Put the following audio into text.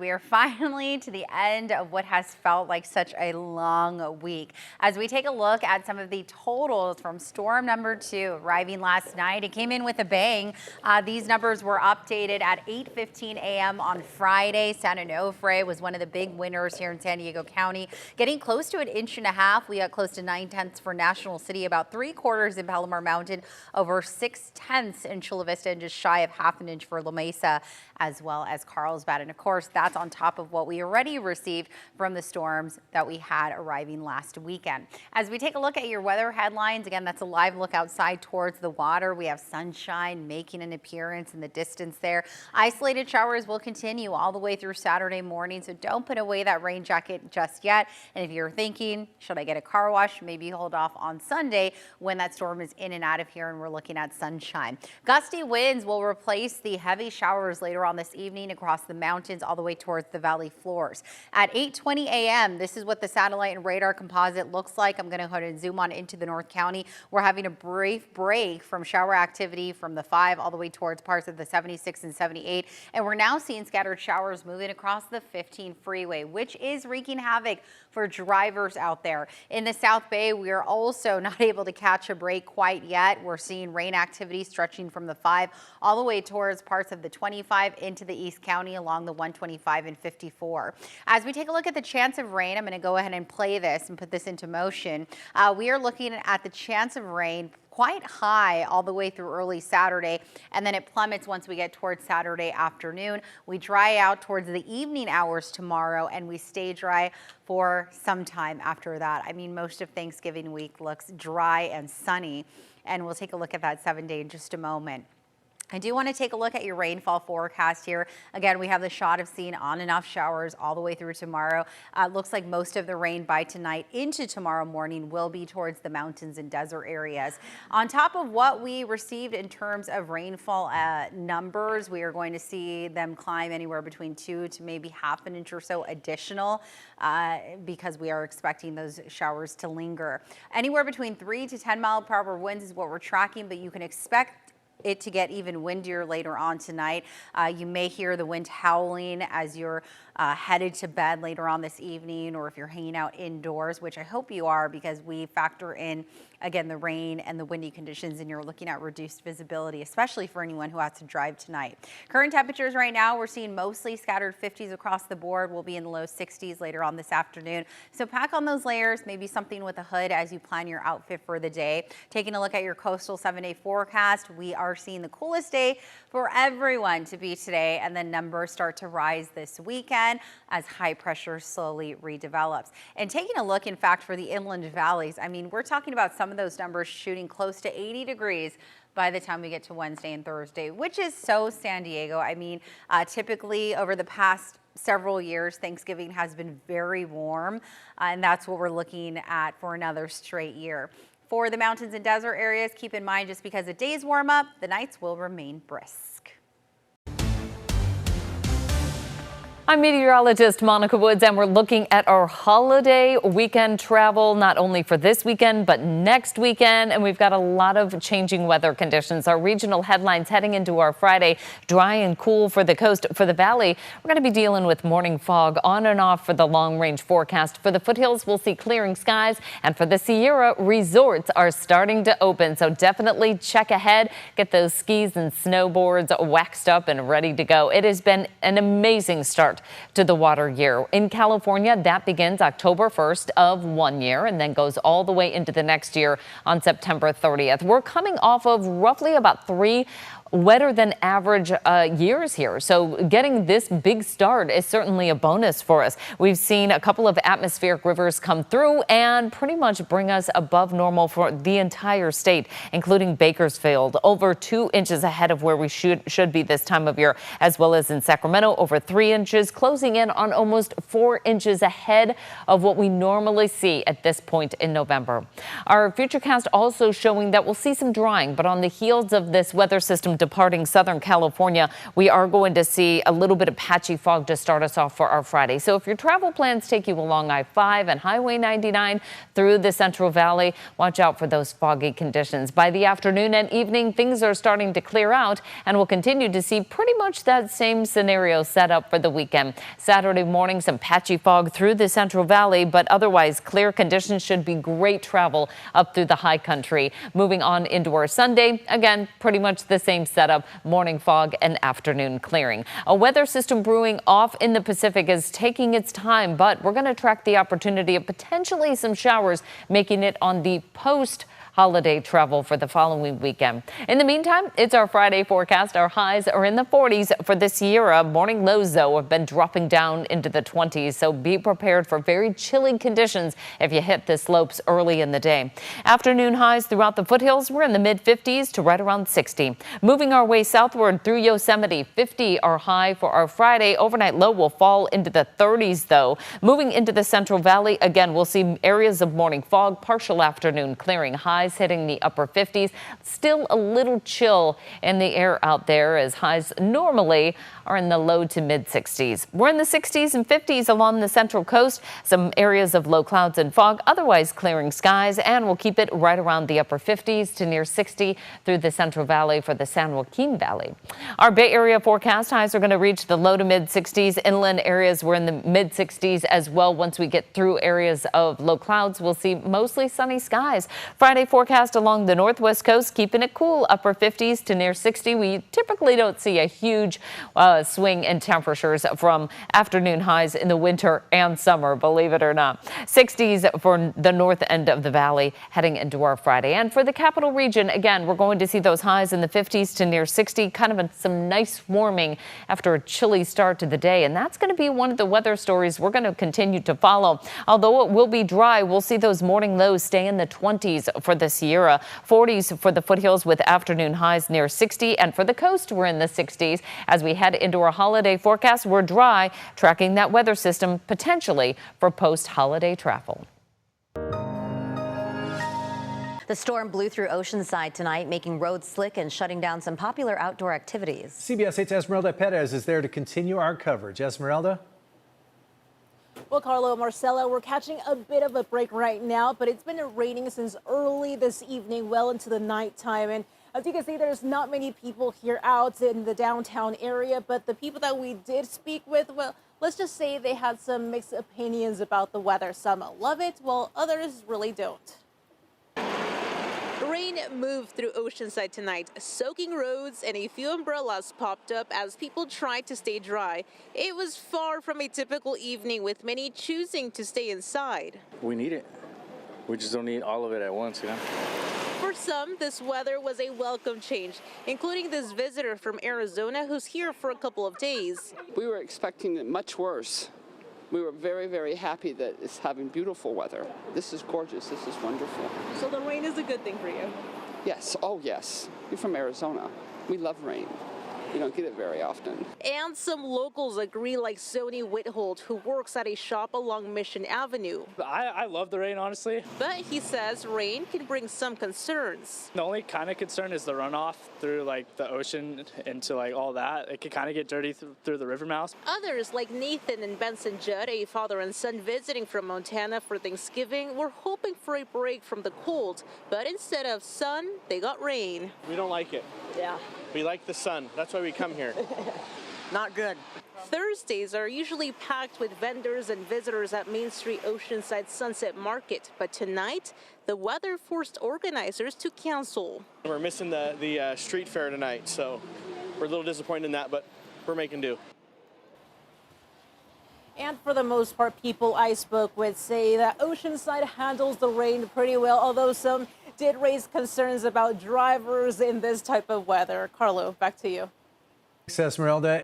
We are finally to the end of what has felt like such a long week. As we take a look at some of the totals from storm number 2 arriving last night, it came in with a bang. These numbers were updated at 8:15 a.m. on Friday. San Onofre was one of the big winners here in San Diego County, getting close to an inch and a half. We got close to 9/10 for National City, about 3/4 in Palomar Mountain, over 6/10 in Chula Vista, and just shy of half an inch for La Mesa, as well as Carlsbad. And of course, that's on top of what we already received from the storms that we had arriving last weekend. As we take a look at your weather headlines, again, that's a live look outside towards the water. We have sunshine making an appearance in the distance there. Isolated showers will continue all the way through Saturday morning, so don't put away that rain jacket just yet. And if you're thinking, should I get a car wash, maybe hold off on Sunday when that storm is in and out of here and we're looking at sunshine. Gusty winds will replace the heavy showers later on this evening across the mountains all the way towards the valley floors. At 8:20 a.m., this is what the satellite and radar composite looks like. I'm going to go ahead and zoom on into the North County. We're having a brief break from shower activity from the 5 all the way towards parts of the 76 and 78. And we're now seeing scattered showers moving across the 15 freeway, which is wreaking havoc for drivers out there. In the South Bay, we are also not able to catch a break quite yet. We're seeing rain activity stretching from the 5 all the way towards parts of the 25 into the East County along the 125 and 54. As we take a look at the chance of rain, I'm going to go ahead and play this and put this into motion. We are looking at the chance of rain quite high all the way through early Saturday, and then it plummets once we get towards Saturday afternoon. We dry out towards the evening hours tomorrow, and we stay dry for some time after that. I mean, most of Thanksgiving week looks dry and sunny, and we'll take a look at that 7-day in just a moment. I do want to take a look at your rainfall forecast here. Again, we have the shot of seeing on and off showers all the way through tomorrow. Looks like most of the rain by tonight into tomorrow morning will be towards the mountains and desert areas. On top of what we received in terms of rainfall numbers, we are going to see them climb anywhere between 2 to maybe half an inch or so additional because we are expecting those showers to linger. Anywhere between 3 to 10 mile per hour winds is what we're tracking, but you can expect it to get even windier later on tonight. You may hear the wind howling as you're headed to bed later on this evening, or if you're hanging out indoors, which I hope you are, because we factor in, again, the rain and the windy conditions, and you're looking at reduced visibility, especially for anyone who has to drive tonight. Current temperatures right now, we're seeing mostly scattered 50s across the board. We'll be in the low 60s later on this afternoon. So pack on those layers, maybe something with a hood as you plan your outfit for the day. Taking a look at your coastal 7-day forecast, we are seeing the coolest day for everyone to be today, and then numbers start to rise this weekend as high pressure slowly redevelops. And taking a look, in fact, for the inland valleys, I mean, we're talking about some of those numbers shooting close to 80 degrees by the time we get to Wednesday and Thursday, which is so San Diego. I mean, typically over the past several years, Thanksgiving has been very warm, and that's what we're looking at for another straight year. For the mountains and desert areas, keep in mind, just because the days warm up, the nights will remain brisk. I'm meteorologist Monica Woods, and we're looking at our holiday weekend travel, not only for this weekend, but next weekend. And we've got a lot of changing weather conditions. Our regional headlines heading into our Friday: dry and cool for the coast. For the valley, we're going to be dealing with morning fog on and off for the long range forecast. For the foothills, we'll see clearing skies. And for the Sierra, resorts are starting to open. So definitely check ahead. Get those skis and snowboards waxed up and ready to go. It has been an amazing start to the water year. In California, that begins October 1st of one year and then goes all the way into the next year on September 30th. We're coming off of roughly about 3 wetter than average years here. So getting this big start is certainly a bonus for us. We've seen a couple of atmospheric rivers come through and pretty much bring us above normal for the entire state, including Bakersfield, over 2 inches ahead of where we should be this time of year, as well as in Sacramento, over 3 inches, closing in on almost 4 inches ahead of what we normally see at this point in November. Our futurecast also showing that we'll see some drying, but on the heels of this weather system departing Southern California, we are going to see a little bit of patchy fog to start us off for our Friday. So if your travel plans take you along I-5 and Highway 99 through the Central Valley, watch out for those foggy conditions. By the afternoon and evening, things are starting to clear out, and we'll continue to see pretty much that same scenario set up for the weekend. Saturday morning, some patchy fog through the Central Valley, but otherwise clear conditions should be great travel up through the high country. Moving on into our Sunday, again, pretty much the same setup, morning fog and afternoon clearing. A weather system brewing off in the Pacific is taking its time, but we're going to track the opportunity of potentially some showers, making it on the post-holiday travel for the following weekend. In the meantime, it's our Friday forecast. Our highs are in the 40s for the Sierra. Morning lows, though, have been dropping down into the 20s, so be prepared for very chilly conditions if you hit the slopes early in the day. Afternoon highs throughout the foothills, we're in the mid-50s to right around 60. Moving our way southward through Yosemite, 50 are high for our Friday. Overnight low will fall into the 30s, though. Moving into the Central Valley, again, we'll see areas of morning fog, partial afternoon clearing, highs hitting the upper 50s. Still a little chill in the air out there, as highs normally are in the low to mid 60s. We're in the 60s and 50s along the Central Coast. Some areas of low clouds and fog, otherwise clearing skies, and we'll keep it right around the upper 50s to near 60 through the Central Valley for the San Joaquin Valley. Our Bay Area forecast highs are going to reach the low to mid 60s. Inland areas we're in the mid 60s as well. Once we get through areas of low clouds, we'll see mostly sunny skies. Friday forecast along the northwest coast, keeping it cool, upper 50s to near 60. We typically don't see a huge swing in temperatures from afternoon highs in the winter and summer, believe it or not. 60s for the north end of the valley heading into our Friday. And for the capital region, again, we're going to see those highs in the 50s to near 60, kind of some nice warming after a chilly start to the day. And that's going to be one of the weather stories we're going to continue to follow. Although it will be dry, we'll see those morning lows stay in the 20s for the Sierra, 40s for the foothills with afternoon highs near 60. And for the coast, we're in the 60s. As we head into our holiday forecast, we're dry, tracking that weather system potentially for post-holiday travel. The storm blew through Oceanside tonight, making roads slick and shutting down some popular outdoor activities. CBS 8's Esmeralda Perez is there to continue our coverage. Esmeralda? Well, Carlo, Marcella, we're catching a bit of a break right now, but it's been raining since early this evening, well into the nighttime. And as you can see, there's not many people here out in the downtown area, but the people that we did speak with, well, let's just say they had some mixed opinions about the weather. Some love it, while others really don't. Rain moved through Oceanside tonight, soaking roads, and a few umbrellas popped up as people tried to stay dry. It was far from a typical evening, with many choosing to stay inside. We need it. We just don't need all of it at once, you know? For some, this weather was a welcome change, including this visitor from Arizona who's here for a couple of days. We were expecting it much worse. We were very, very happy that it's having beautiful weather. This is gorgeous. This is wonderful. So the rain is a good thing for you? Yes. Oh, yes. We're from Arizona. We love rain. We don't get it very often. And some locals agree, like Sony Whithold, who works at a shop along Mission Avenue. I love the rain, honestly. But he says rain can bring some concerns. The only kind of concern is the runoff through like the ocean into like all that. It can kind of get dirty through the river mouths. Others like Nathan and Benson Judd, a father and son visiting from Montana for Thanksgiving, were hoping for a break from the cold. But instead of sun, they got rain. We don't like it. Yeah. We like the sun. That's why we come here. Not good. Thursdays are usually packed with vendors and visitors at Main Street Oceanside Sunset Market. But tonight, the weather forced organizers to cancel. We're missing the street fair tonight, so we're a little disappointed in that, but we're making do. And for the most part, people I spoke with say that Oceanside handles the rain pretty well, although some did raise concerns about drivers in this type of weather. Carlo, back to you. Thanks, Esmeralda.